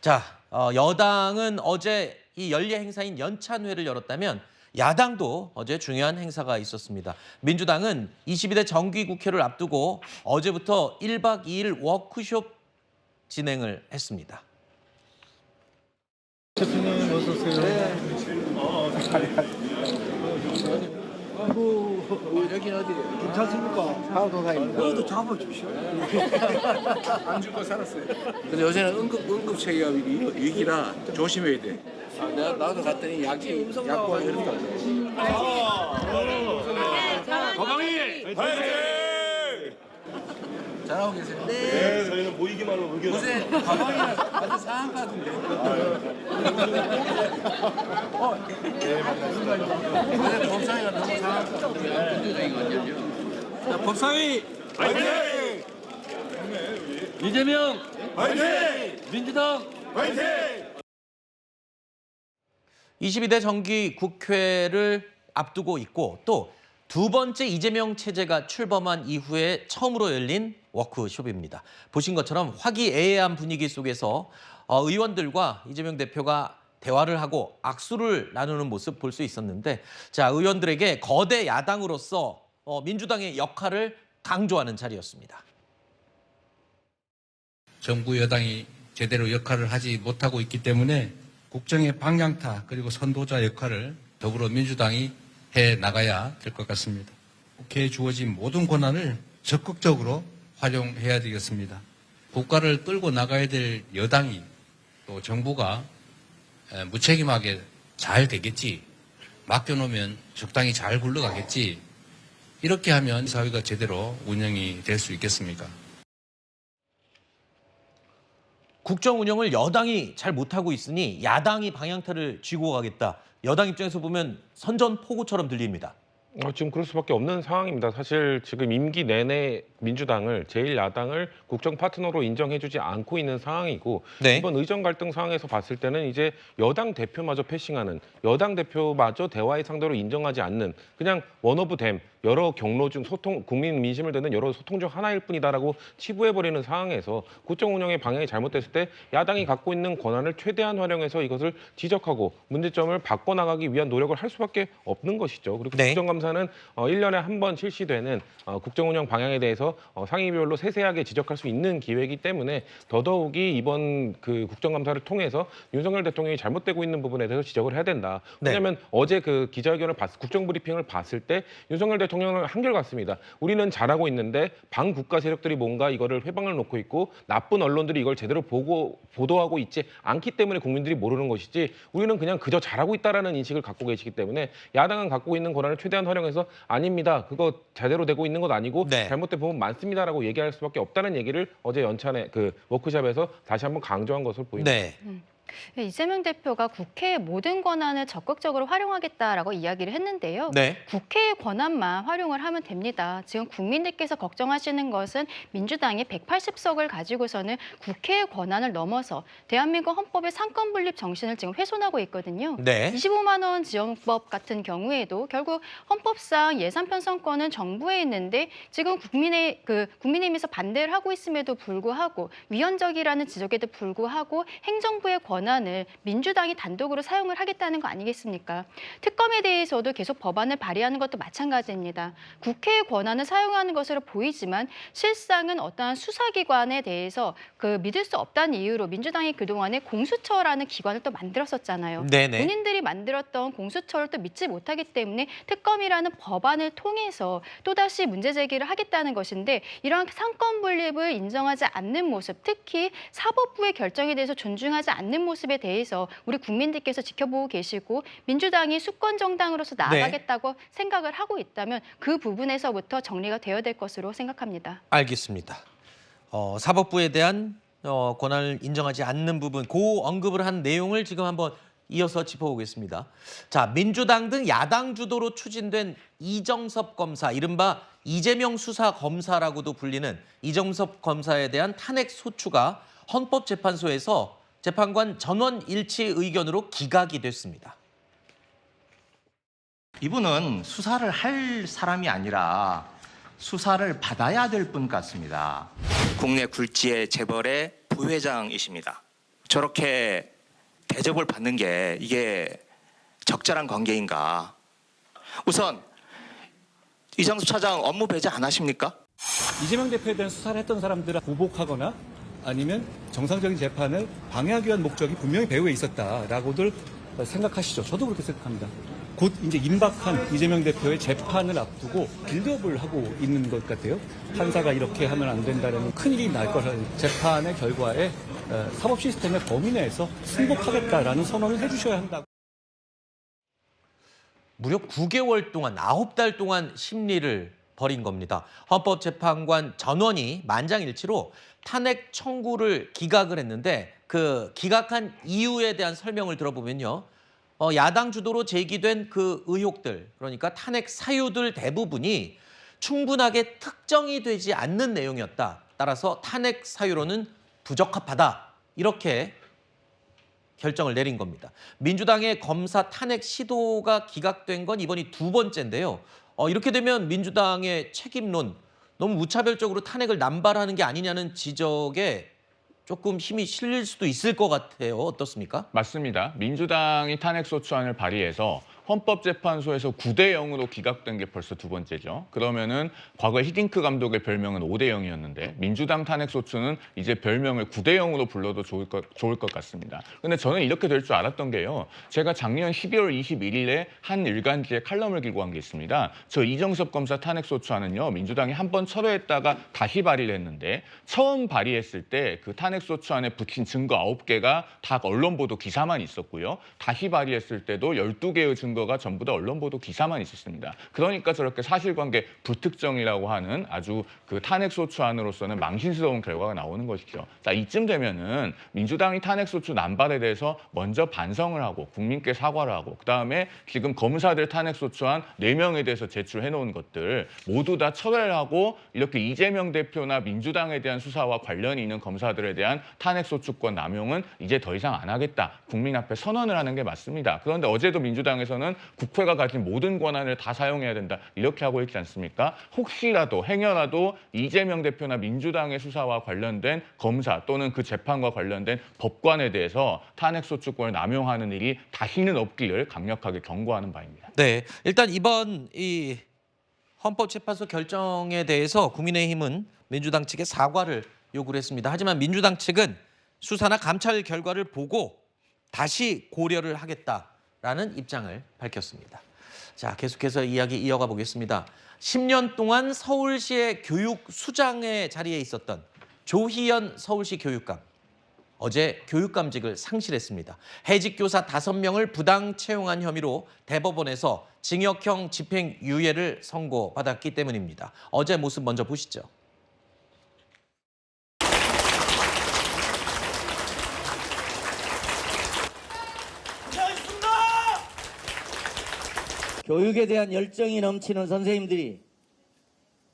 자, 여당은 어제 이 연례 행사인 연찬회를 열었다면 야당도 어제 중요한 행사가 있었습니다. 민주당은 22대 정기국회를 앞두고 어제부터 1박 2일 워크숍 진행을 했습니다. 대통령 어서 오세요. 아이고, 여기 어디래요? 괜찮습니까? 하우도가입니다. 어도 잡아주시오. 안 줄 거 살았어요. 근데 요새는 응급체계가 위기라 조심해야 돼. 나도 갔더니 약과 이런 거. 거방위 화이팅! 잘하고 계세요? 네, 저희는 보이기만으로 의견. 요새 가방이랑 아주 상한 카드인데. 네, 반갑습니다. 요새 법상이가 너무 상한 카드인데. 법상이 화이팅! 이재명 화이팅! 민주당 화이팅! 22대 정기국회를 앞두고 있고 또 두 번째 이재명 체제가 출범한 이후에 처음으로 열린 워크숍입니다. 보신 것처럼 화기애애한 분위기 속에서 의원들과 이재명 대표가 대화를 하고 악수를 나누는 모습 볼 수 있었는데, 자, 의원들에게 거대 야당으로서 민주당의 역할을 강조하는 자리였습니다. 정부 여당이 제대로 역할을 하지 못하고 있기 때문에 국정의 방향타 그리고 선도자 역할을 더불어민주당이 해 나가야 될 것 같습니다. 국회에 주어진 모든 권한을 적극적으로 활용해야 되겠습니다. 국가를 끌고 나가야 될 여당이 또 정부가 무책임하게 잘 되겠지, 맡겨놓으면 적당히 잘 굴러가겠지, 이렇게 하면 사회가 제대로 운영이 될 수 있겠습니까? 국정 운영을 여당이 잘 못하고 있으니 야당이 방향타를 쥐고 가겠다. 여당 입장에서 보면 선전포고처럼 들립니다. 지금 그럴 수밖에 없는 상황입니다. 사실 지금 임기 내내 민주당을 제1야당을 국정 파트너로 인정해주지 않고 있는 상황이고, 네. 이번 의정 갈등 상황에서 봤을 때는 이제 여당 대표마저 패싱하는, 여당 대표마저 대화의 상대로 인정하지 않는, 그냥 원오브댐, 여러 경로 중 소통, 국민 민심을 듣는 여러 소통 중 하나일 뿐이다라고 치부해버리는 상황에서 국정 운영의 방향이 잘못됐을 때 야당이 갖고 있는 권한을 최대한 활용해서 이것을 지적하고 문제점을 바꿔나가기 위한 노력을 할 수밖에 없는 것이죠. 그리고 네. 국정감사는 1년에 한 번 실시되는 국정 운영 방향에 대해서 상임위별로 세세하게 지적할 수 있는 기회이기 때문에 더더욱이 이번 그 국정감사를 통해서 윤석열 대통령이 잘못되고 있는 부분에 대해서 지적을 해야 된다. 네. 왜냐하면 어제 그 기자회견을 국정브리핑을 봤을 때 윤석열 대통령은 한결같습니다. 우리는 잘하고 있는데 반국가 세력들이 뭔가 이거를 회방을 놓고 있고 나쁜 언론들이 이걸 제대로 보도하고 있지 않기 때문에 국민들이 모르는 것이지, 우리는 그냥 그저 잘하고 있다라는 인식을 갖고 계시기 때문에 야당은 갖고 있는 권한을 최대한 활용해서 아닙니다, 그거 제대로 되고 있는 것 아니고 네. 잘못된 부분 많습니다라고 얘기할 수밖에 없다는 얘기를 어제 연찬의 그 워크숍에서 다시 한번 강조한 것으로 보입니다. 네. 이재명 대표가 국회의 모든 권한을 적극적으로 활용하겠다라고 이야기를 했는데요. 네. 국회의 권한만 활용을 하면 됩니다. 지금 국민들께서 걱정하시는 것은 민주당이 180석을 가지고서는 국회의 권한을 넘어서 대한민국 헌법의 상권 분립 정신을 지금 훼손하고 있거든요. 네. 25만 원 지원법 같은 경우에도 결국 헌법상 예산 편성권은 정부에 있는데 지금 국민의힘에서 반대를 하고 있음에도 불구하고 위헌적이라는 지적에도 불구하고 행정부의 권한을 민주당이 단독으로 사용을 하겠다는 거 아니겠습니까? 특검에 대해서도 계속 법안을 발의하는 것도 마찬가지입니다. 국회의 권한을 사용하는 것으로 보이지만 실상은 어떠한 수사기관에 대해서 믿을 수 없다는 이유로 민주당이 그동안에 공수처라는 기관을 또 만들었었잖아요. 네네. 본인들이 만들었던 공수처를 또 믿지 못하기 때문에 특검이라는 법안을 통해서 또다시 문제 제기를 하겠다는 것인데, 이러한 상권 분립을 인정하지 않는 모습, 특히 사법부의 결정에 대해서 존중하지 않는 모습에 대해서 우리 국민들께서 지켜보고 계시고 민주당이 수권 정당으로서 나아가겠다고 생각을 하고 있다면 그 부분에서부터 정리가 되어야 될 것으로 생각합니다. 알겠습니다. 사법부에 대한 권한을 인정하지 않는 부분, 그 언급을 한 내용을 지금 한번 이어서 짚어보겠습니다. 자, 민주당 등 야당 주도로 추진된 이정섭 검사, 이른바 이재명 수사 검사라고도 불리는 이정섭 검사에 대한 탄핵 소추가 헌법재판소에서 재판관 전원 일치 의견으로 기각이 됐습니다. 이분은 수사를 할 사람이 아니라 수사를 받아야 될 분 같습니다. 국내 굴지의 재벌의 부회장이십니다. 저렇게 대접을 받는 게 이게 적절한 관계인가? 우선 이정수 차장 업무 배제 안 하십니까? 이재명 대표에 대한 수사를 했던 사람들을 보복하거나 아니면 정상적인 재판을 방해하기 위한 목적이 분명히 배후에 있었다라고들 생각하시죠. 저도 그렇게 생각합니다. 곧 이제 임박한 이재명 대표의 재판을 앞두고 빌드업을 하고 있는 것 같아요. 판사가 이렇게 하면 안 된다는 큰일이 날 거라는 재판의 결과에 사법 시스템의 범위 내에서 승복하겠다라는 선언을 해주셔야 한다고. 무려 9개월 동안 9달 동안 심리를 벌인 겁니다. 헌법재판관 전원이 만장일치로 탄핵 청구를 기각을 했는데 그 기각한 이유에 대한 설명을 들어보면요. 야당 주도로 제기된 그 의혹들, 그러니까 탄핵 사유들 대부분이 충분하게 특정이 되지 않는 내용이었다. 따라서 탄핵 사유로는 부적합하다. 이렇게 결정을 내린 겁니다. 민주당의 검사 탄핵 시도가 기각된 건 이번이 2번째인데요. 이렇게 되면 민주당의 책임론, 너무 무차별적으로 탄핵을 남발하는 게 아니냐는 지적에 조금 힘이 실릴 수도 있을 것 같아요. 어떻습니까? 맞습니다. 민주당이 탄핵소추안을 발의해서 헌법재판소에서 9대0으로 기각된 게 벌써 2번째죠. 그러면은 과거 히딩크 감독의 별명은 5대0이었는데 민주당 탄핵소추는 이제 별명을 9대0으로 불러도 좋을 것 같습니다. 근데 저는 이렇게 될 줄 알았던 게요. 제가 작년 12월 21일에 한 일간지에 칼럼을 기고한 게 있습니다. 저 이정섭 검사 탄핵소추안은요. 민주당이 한 번 철회했다가 다시 발의를 했는데 처음 발의했을 때 그 탄핵소추안에 붙인 증거 9개가 다 언론 보도 기사만 있었고요. 다시 발의했을 때도 12개의 증거가 전부 다 언론 보도 기사만 있었습니다. 그러니까 저렇게 사실관계 불특정이라고 하는 아주 그 탄핵소추안으로서는 망신스러운 결과가 나오는 것이죠. 자, 이쯤 되면은 민주당이 탄핵소추 남발에 대해서 먼저 반성을 하고 국민께 사과를 하고 그다음에 지금 검사들 탄핵소추안 4명에 대해서 제출해 놓은 것들 모두 다 철회를 하고 이렇게 이재명 대표나 민주당에 대한 수사와 관련이 있는 검사들에 대한 탄핵소추권 남용은 이제 더 이상 안 하겠다. 국민 앞에 선언을 하는 게 맞습니다. 그런데 어제도 민주당에서는 국회가 가진 모든 권한을 다 사용해야 된다. 이렇게 하고 있지 않습니까? 혹시라도 행여라도 이재명 대표나 민주당의 수사와 관련된 검사 또는 그 재판과 관련된 법관에 대해서 탄핵소추권을 남용하는 일이 다시는 없기를 강력하게 경고하는 바입니다. 네, 일단 이번 이 헌법재판소 결정에 대해서 국민의힘은 민주당 측에 사과를 요구를 했습니다. 하지만 민주당 측은 수사나 감찰 결과를 보고 다시 고려를 하겠다라는 입장을 밝혔습니다. 자, 계속해서 이야기 이어가 보겠습니다. 10년 동안 서울시의 교육수장의 자리에 있었던 조희연 서울시 교육감. 어제 교육감직을 상실했습니다. 해직교사 5명을 부당 채용한 혐의로 대법원에서 징역형 집행유예를 선고받았기 때문입니다. 어제 모습 먼저 보시죠. 교육에 대한 열정이 넘치는 선생님들이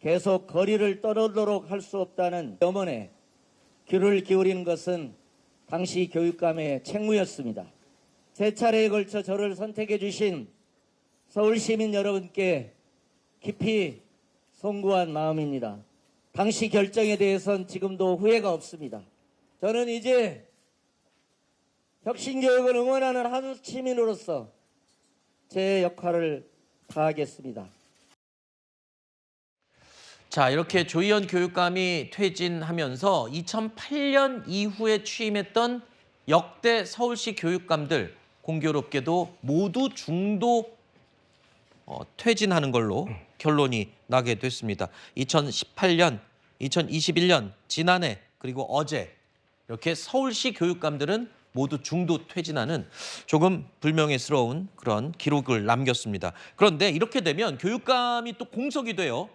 계속 거리를 떠나도록 할 수 없다는 염원에 귀를 기울이는 것은 당시 교육감의 책무였습니다. 세 차례에 걸쳐 저를 선택해 주신 서울 시민 여러분께 깊이 송구한 마음입니다. 당시 결정에 대해서는 지금도 후회가 없습니다. 저는 이제 혁신교육을 응원하는 한 시민으로서 제 역할을 다하겠습니다. 자, 이렇게 조희연 교육감이 퇴진하면서 2008년 이후에 취임했던 역대 서울시 교육감들 공교롭게도 모두 중도 퇴진하는 걸로 결론이 나게 됐습니다. 2018년, 2021년, 지난해 그리고 어제 이렇게 서울시 교육감들은 모두 중도 퇴진하는 조금 불명예스러운 그런 기록을 남겼습니다. 그런데 이렇게 되면 교육감이 또 공석이 돼요.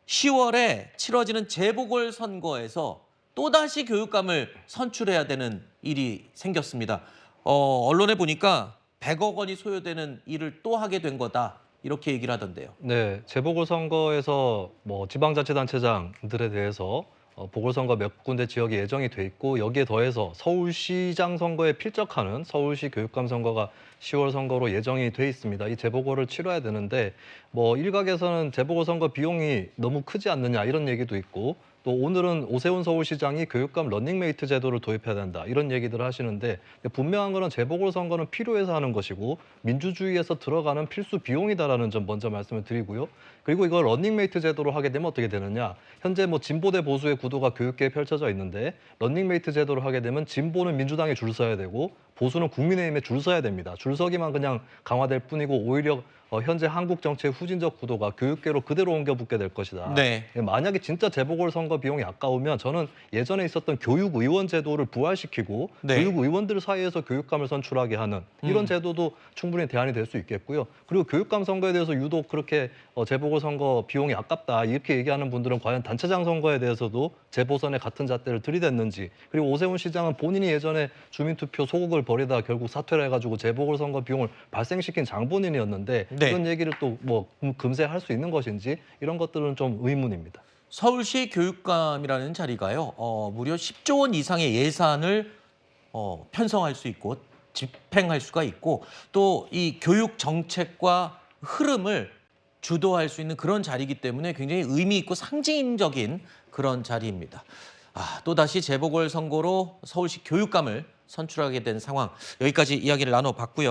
10월에 치러지는 재보궐선거에서 또다시 교육감을 선출해야 되는 일이 생겼습니다. 언론에 보니까 100억 원이 소요되는 일을 또 하게 된 거다. 이렇게 얘기를 하던데요. 네, 재보궐선거에서 지방자치단체장들에 대해서 보궐선거 몇 군데 지역이 예정이 돼 있고 여기에 더해서 서울시장 선거에 필적하는 서울시 교육감 선거가 10월 선거로 예정이 돼 있습니다. 이 재보궐을 치러야 되는데 일각에서는 재보궐선거 비용이 너무 크지 않느냐 이런 얘기도 있고 또 오늘은 오세훈 서울시장이 교육감 러닝메이트 제도를 도입해야 된다 이런 얘기들을 하시는데 분명한 거는 재보궐선거는 필요해서 하는 것이고 민주주의에서 들어가는 필수 비용이다라는 점 먼저 말씀을 드리고요. 그리고 이걸 러닝메이트 제도로 하게 되면 어떻게 되느냐. 현재 뭐 진보 대 보수의 구도가 교육계에 펼쳐져 있는데 러닝메이트 제도로 하게 되면 진보는 민주당에 줄 서야 되고 보수는 국민의힘에 줄 서야 됩니다. 줄 서기만 그냥 강화될 뿐이고 오히려 현재 한국 정치의 후진적 구도가 교육계로 그대로 옮겨붙게 될 것이다. 네. 만약에 진짜 재보궐선거 비용이 아까우면 저는 예전에 있었던 교육의원 제도를 부활시키고 네. 교육의원들 사이에서 교육감을 선출하게 하는 이런 제도도 충분히 대안이 될 수 있겠고요. 그리고 교육감 선거에 대해서 유독 그렇게 재보궐선거 비용이 아깝다 이렇게 얘기하는 분들은 과연 단체장 선거에 대해서도 재보선에 같은 잣대를 들이댔는지 그리고 오세훈 시장은 본인이 예전에 주민투표 소극을 벌이다 결국 사퇴를 해가지고 재보궐선거 비용을 발생시킨 장본인이었는데 네. 이런 얘기를 또 뭐 금세 할 수 있는 것인지 이런 것들은 좀 의문입니다. 서울시 교육감이라는 자리가요. 무려 10조 원 이상의 예산을 편성할 수 있고 집행할 수가 있고 또 이 교육 정책과 흐름을 주도할 수 있는 그런 자리이기 때문에 굉장히 의미 있고 상징적인 그런 자리입니다. 또다시 재보궐선거로 서울시 교육감을 선출하게 된 상황. 여기까지 이야기를 나눠봤고요.